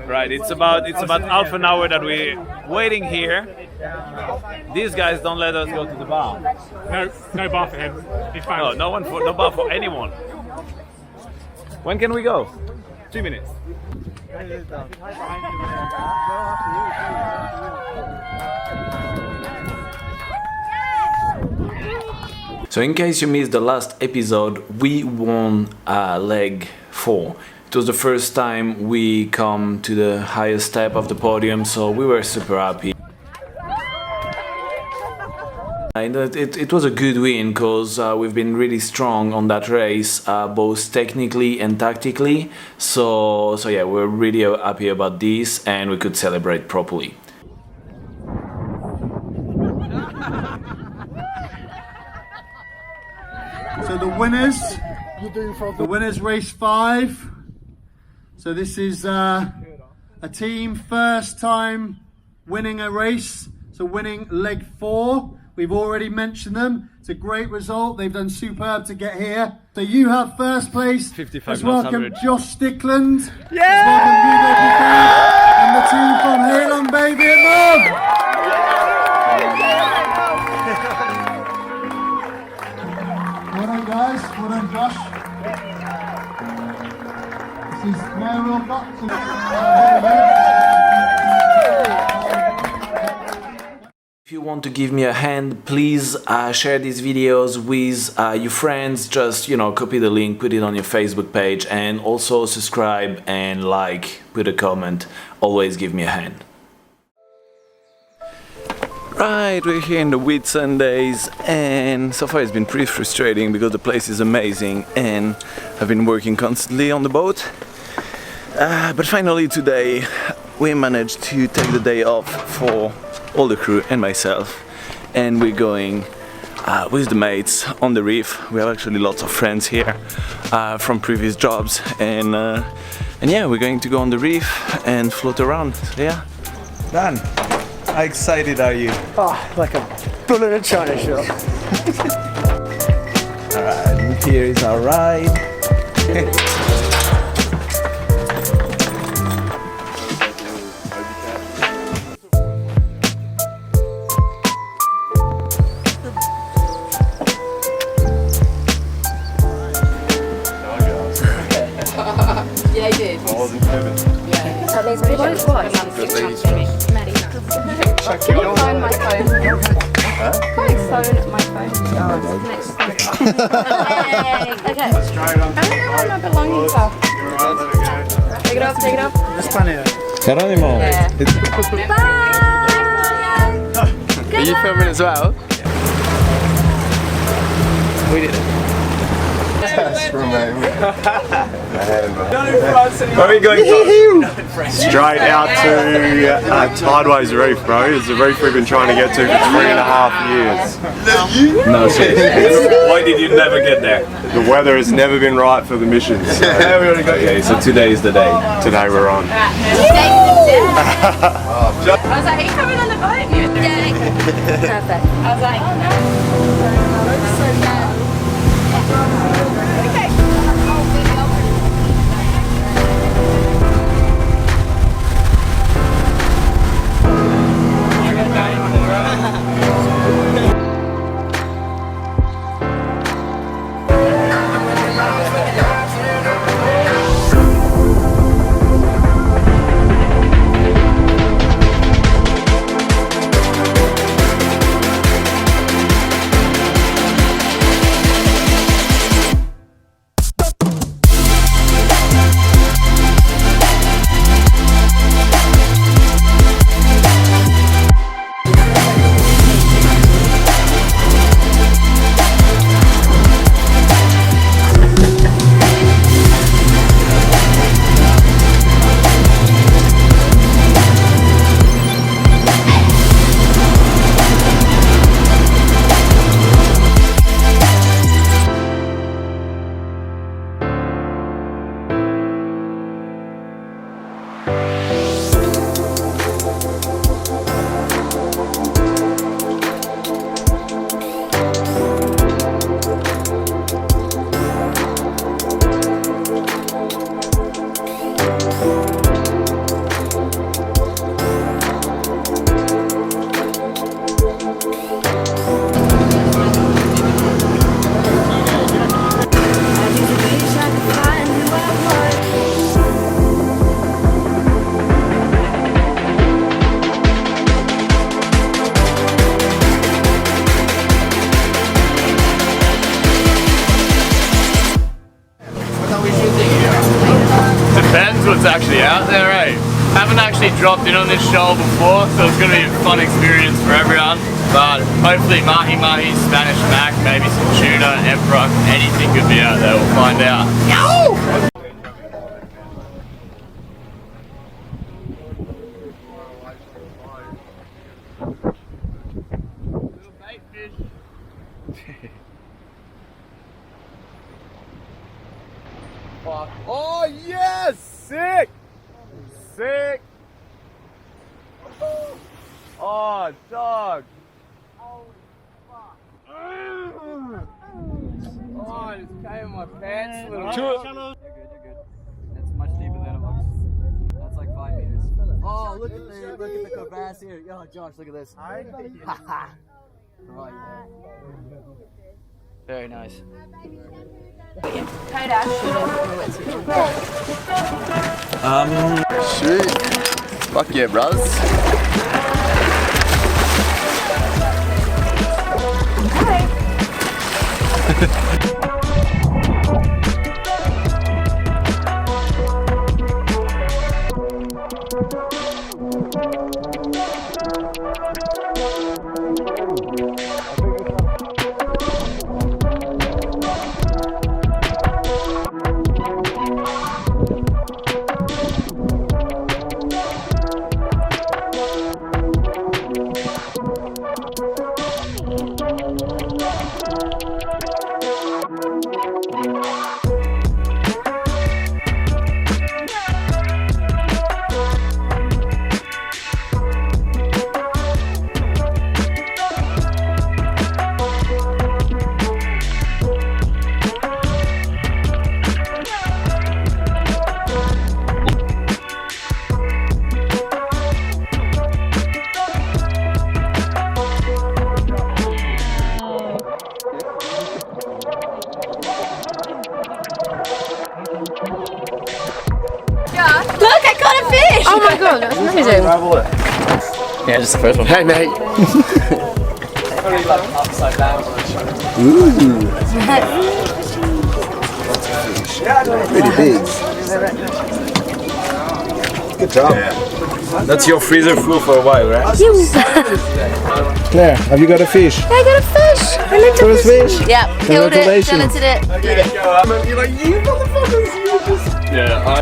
Right, it's about half an hour that we're waiting here. These guys don't let us go to the bar. No bar for him. He's fine. No bar for anyone. When can we go? 2 minutes. So in case you missed the last episode, we won leg 4. It was the first time we come to the highest step of the podium, so we were super happy. And it was a good win because we've been really strong on that race, both technically and tactically. So yeah, we're really happy about this, and we could celebrate properly. So the winners race 5. So this is a team first time winning a race. So winning leg 4. We've already mentioned them. It's a great result. They've done superb to get here. So you have first place. 55 Let's welcome 100. Josh Stickland. Yeah! And the team from Halong Bay, Vietnam. Well done, guys. Well done, Josh. This is Mayoral Box. If you want to give me a hand, please share these videos with your friends. Just, copy the link, put it on your Facebook page, and also subscribe and like, put a comment. Always give me a hand. Right, we're here in the Whitsundays, and so far it's been pretty frustrating because the place is amazing and I've been working constantly on the boat. But finally today we managed to take the day off for all the crew and myself, and we're going with the mates on the reef. We have actually lots of friends here from previous jobs, and yeah, we're going to go on the reef and float around. So yeah. Dan, how excited are you? Oh, like a bull in a china shop. Alright, here is our ride. Yeah, he did. I wasn't moving. Yeah. That means we both watched. Maddie. Can you phone my phone? Huh? Can you phone my phone? Oh, next phone. Okay. I don't know where my belongings are. Take it off, take it off. There's plenty of it. Geronimo. Yeah. Bye! Are you filming as well? We did it. That's remain. Where are we going to? Straight out to Tideways Reef, bro. It's a reef we've been trying to get to for 3.5 years. No, seriously. Why did you never get there? The weather has never been right for the mission. So. Okay, so today is the day. Today we're on. I was like, are you coming on the boat? Yeah. Perfect. I was like, oh no. That's so bad. actually out there, eh? Haven't actually dropped in on this shoal before, so it's going to be a fun experience for everyone. But hopefully mahi-mahi, Spanish mac, maybe some tuna, emperor, anything could be out there, we'll find out. Yow! Little bait fish. Oh yes! Sick! Sick! Oh, dog! Oh, I just came in my pants a little bit. You're good. That's much deeper than it looks. That's like 5 meters. Oh, look at the crevasse here. Oh, Josh, look at this. Haha. Right there. Very nice. Shoot. Fuck yeah, brothers. Look, I caught a fish! Oh my god, that's amazing. Yeah, just the first one. Hey, mate. Pretty big. Good job. That's your freezer full for a while, right? Claire, have you got a fish? I got a fish! I looked at First this. fish? Yep, killed it, Congratulations. filleted it, eat it. You're like, you motherfuckers, you just... Yeah,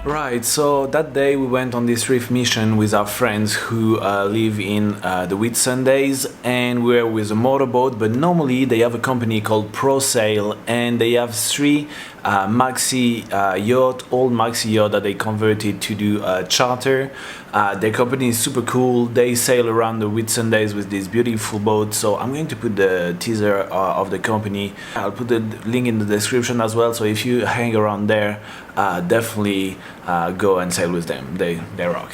Right, so that day we went on this reef mission with our friends who live in the Whitsundays, and we're with a motorboat, but normally they have a company called ProSail, and they have 3 maxi yacht, old maxi yacht that they converted to do charter. Their company is super cool. They sail around the Whitsundays with this beautiful boat, so I'm going to put the teaser of the company. I'll put the link in the description as well, so if you hang around there, definitely go and sail with them. They rock.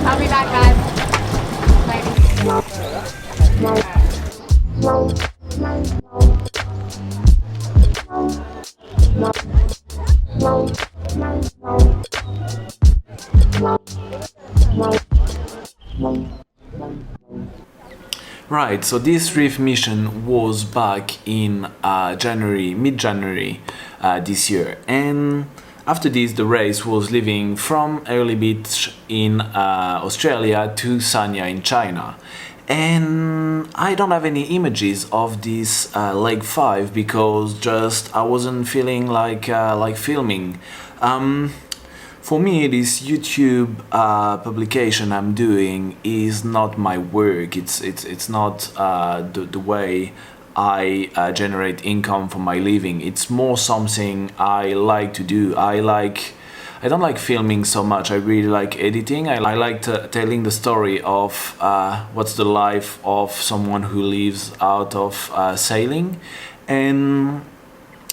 I'll be back, guys. Right, so this reef mission was back in mid-January this year, and after this the race was leaving from Early Beach in Australia to Sanya in China. And I don't have any images of this leg 5 because just I wasn't feeling like filming. For me, this YouTube publication I'm doing is not my work. It's not the way I generate income for my living. It's more something I like to do. I don't like filming so much. I really like editing. I like telling the story of what's the life of someone who lives out of sailing. And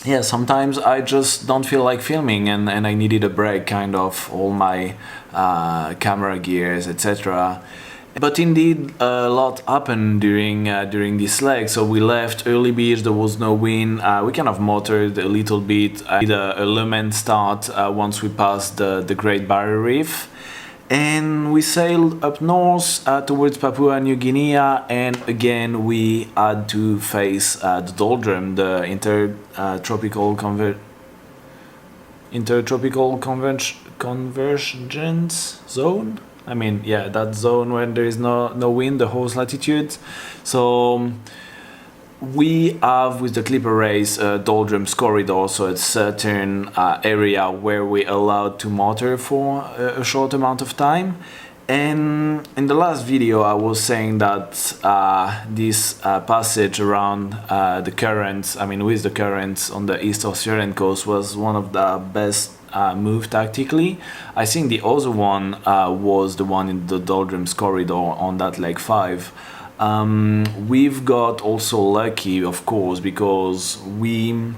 yeah, sometimes I just don't feel like filming, and I needed a break, kind of all my camera gears, etc. But indeed, a lot happened during this leg. So we left Early Beach, there was no wind, we kind of motored a little bit, did a Lumen start once we passed the Great Barrier Reef. And we sailed up north towards Papua New Guinea, and again we had to face the doldrum, the intertropical convergence zone. I mean, yeah, that zone when there is no wind, the host latitude. So we have with the Clipper race doldrums corridor, so it's certain area where we allowed to motor for a short amount of time. And in the last video I was saying that this passage around the currents, I mean with the currents on the east Australian coast, was one of the best move tactically. I think the other one was the one in the doldrums corridor on that leg 5. We've got also lucky, of course, because we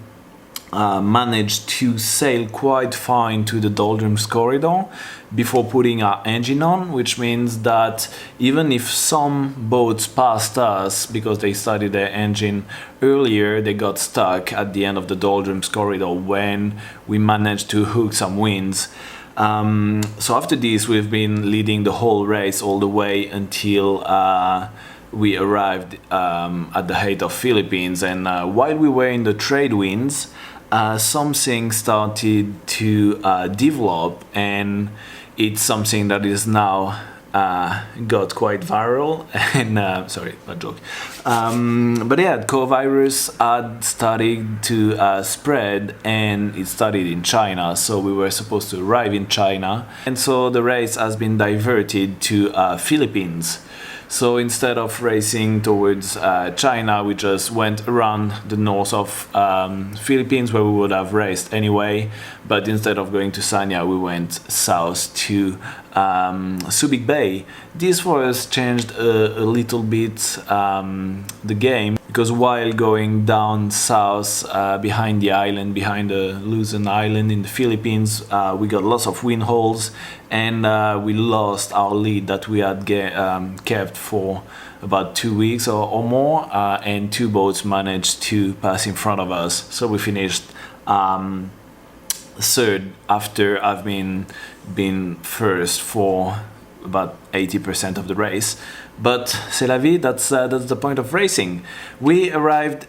managed to sail quite fine to the doldrums corridor before putting our engine on, which means that even if some boats passed us because they started their engine earlier, they got stuck at the end of the doldrums corridor when we managed to hook some winds. So after this we've been leading the whole race all the way until we arrived at the height of Philippines, and while we were in the trade winds, something started to develop, and it's something that is now got quite viral. And sorry, bad joke. But yeah, coronavirus had started to spread, and it started in China. So we were supposed to arrive in China, and so the race has been diverted to Philippines. So instead of racing towards China, we just went around the north of Philippines, where we would have raced anyway. But instead of going to Sanya, we went south to Subic Bay. This for us changed a little bit the game. because while going down south behind the island, behind the Luzon Island in the Philippines, we got lots of windholes, and we lost our lead that we had kept for about 2 weeks or more, and 2 boats managed to pass in front of us. So we finished third after I've been first for about 80% of the race. But c'est la vie, that's the point of racing. We arrived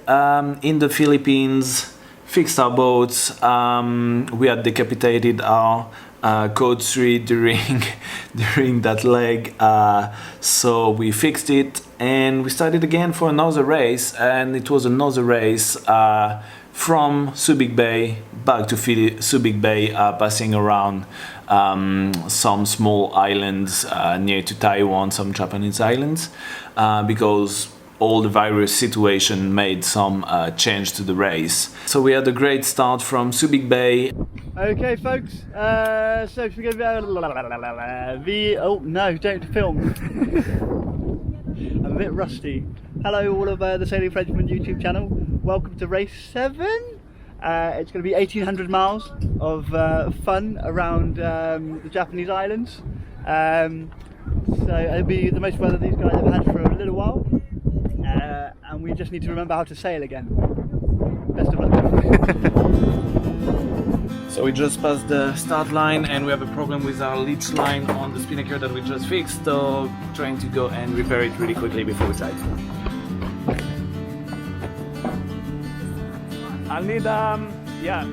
in the Philippines, fixed our boats, we had decapitated our code 3 during that leg, so we fixed it and we started again for another race, and it was another race from Subic Bay back to Subic Bay, passing around some small islands near to Taiwan, some Japanese islands, because all the virus situation made some change to the race. So we had a great start from Subic Bay. Okay, folks. So we go. Oh no! Don't film. I'm a bit rusty. Hello, all of the Sailing Frenchman YouTube channel. Welcome to race 7. It's going to be 1,800 miles of fun around the Japanese islands. So it'll be the most weather these guys have had for a little while. And we just need to remember how to sail again. Best of luck. So we just passed the start line and we have a problem with our leech line on the spinnaker that we just fixed, so trying to go and repair it really quickly before we dive. I'll need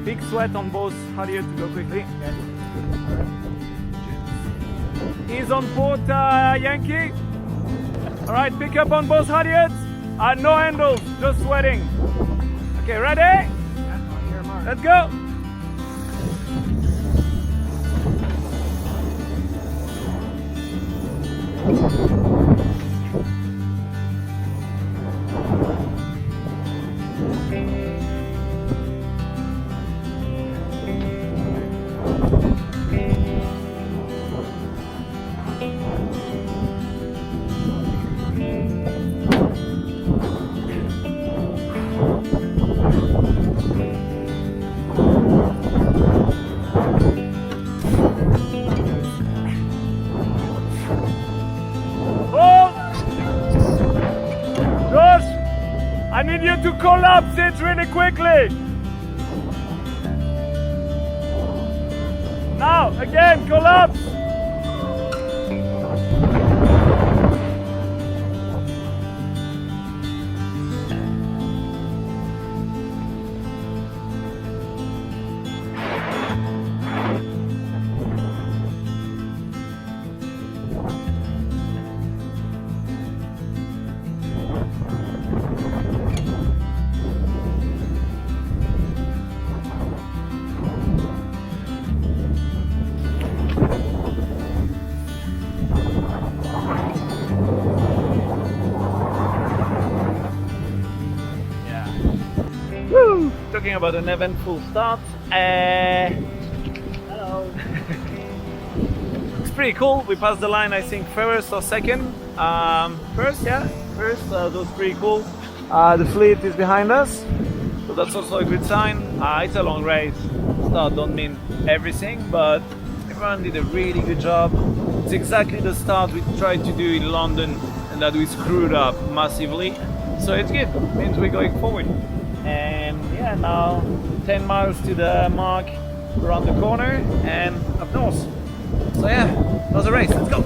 big sweat on both halyards to go quickly. Ease on port, Yankee. Alright, pick up on both halyards. No handles, just sweating. Okay, ready? Let's go! I need you to collapse it really quickly. Now, again, collapse. Woo! Talking about an eventful start. Hello. It's pretty cool. We passed the line, I think, first or second. First, yeah, first. That was pretty cool. The fleet is behind us, so that's also a good sign. It's a long race. Start don't mean everything, but everyone did a really good job. It's exactly the start we tried to do in London and that we screwed up massively. So it's good. It means we're going forward. And yeah, now 10 miles to the mark around the corner and up north. So yeah, another race, let's go!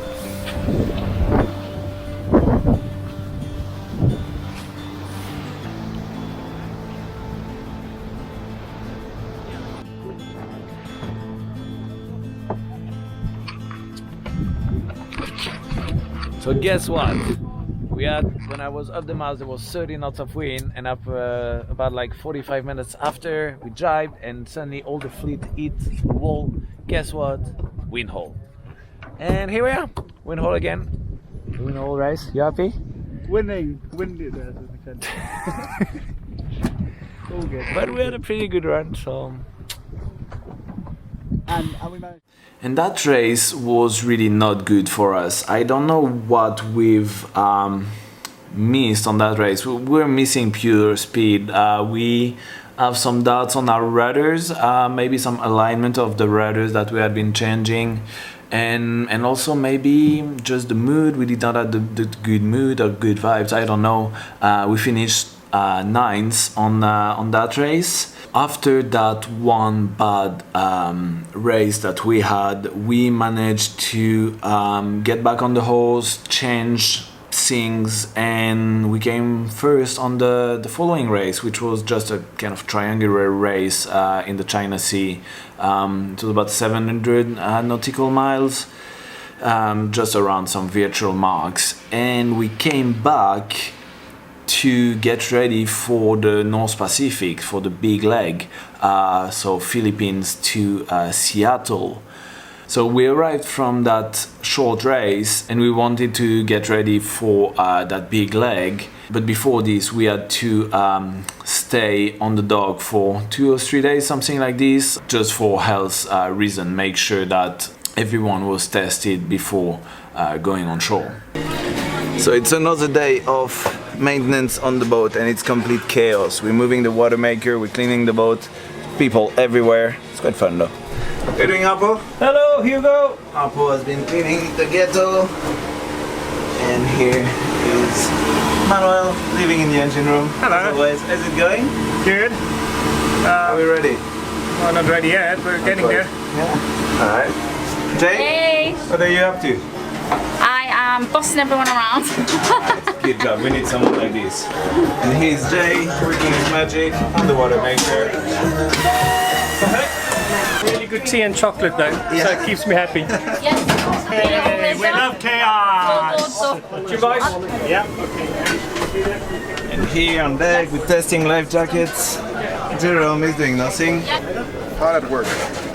So guess what? We had, when I was up the mast, there was 30 knots of wind, and up about like 45 minutes after, we jibed and suddenly all the fleet hit the wall. Guess what? Windhole. And here we are, windhole again. Windhole race, you happy? Winning, windy there. All good. But we had a pretty good run, so... And we managed. And that race was really not good for us. I don't know what we've missed on that race. We're missing pure speed. We have some doubts on our rudders, maybe some alignment of the rudders that we had been changing, and also maybe just the mood. We did not have the good mood or good vibes, I don't know. We finished ninth on that race. After that one bad race that we had, we managed to get back on the horse, change things, and we came first on the following race, which was just a kind of triangular race in the China Sea. It was about 700 nautical miles, just around some virtual marks, and we came back to get ready for the North Pacific, for the big leg, so Philippines to Seattle. So we arrived from that short race and we wanted to get ready for that big leg. But before this, we had to stay on the dock for 2 or 3 days, something like this, just for health reason. Make sure that everyone was tested before going on shore. So it's another day of maintenance on the boat and it's complete chaos. We're moving the water maker, we're cleaning the boat, people everywhere. It's quite fun though. How are you doing, Apo? Hello, Hugo. Apo has been cleaning the ghetto. And here is Manuel living in the engine room. Hello. As always. How's it going? Good. Are we ready? Well, not ready yet, we're getting there. Yeah. Alright. Jay? Hey, What are you up to? I am bossing everyone around. Good job, we need someone like this. And here's Jay, working his magic on the water maker. Really good tea and chocolate though, so it keeps me happy. Yes. Hey, we love chaos! You guys? Yeah. And here on deck, we're testing life jackets. Jerome is doing nothing. Hard work.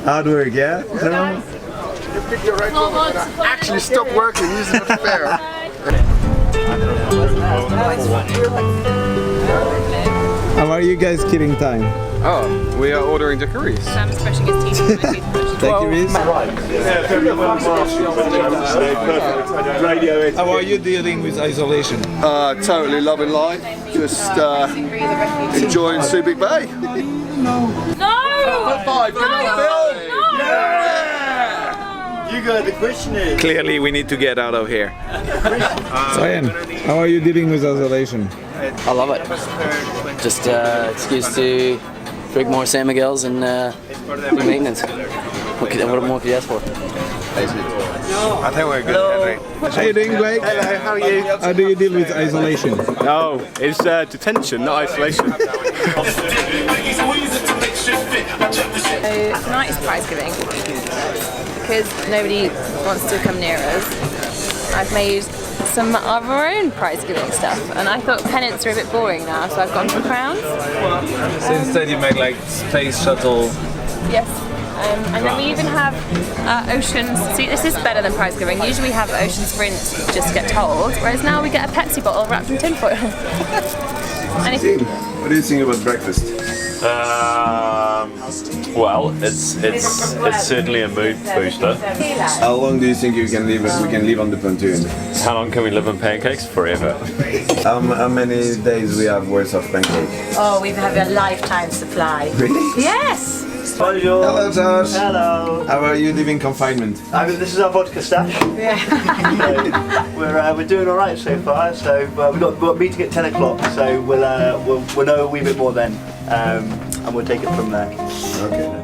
Hard work, yeah? Jerome? Actually, stop working, using the fair. How are you guys killing time? Oh, we are ordering daiquiris. Sam's brushing his teeth with my toothbrush. Daiquiris? How are you dealing with isolation? Totally loving life. Just enjoying Subic Bay. No! Five, get on film! You got the question is. Clearly we need to get out of here. Cyan, how are you dealing with isolation? I love it. Just excuse to drink more San Miguel's and do maintenance. What more could you ask for? I think we're good, Henry. How are you doing, Blake? Hello, how are you? How do you deal with isolation? Oh, it's detention, not isolation. So tonight is prize giving. Because nobody wants to come near us, I've made some of our own prize giving stuff, and I thought pennants are a bit boring now, so I've gone for crowns. So instead you make like space shuttle. Yes. And then we even have Oceans. See, this is better than prize giving. Usually we have Ocean Sprint just get told, whereas now we get a Pepsi bottle wrapped in tinfoil. What do you think about breakfast? Well, it's certainly a mood booster. How long do you think we can live on the pontoon? How long can we live on pancakes? Forever. How many days we have worth of pancakes? Oh, we have a lifetime supply. Really? Yes! Bonjour. Hello, Josh. Hello. How are you living confinement? I mean, this is our vodka stash. Yeah. So we're doing all right so far. So we've got a meeting at 10 o'clock. So we'll know a wee bit more then, and we'll take it from there. Okay.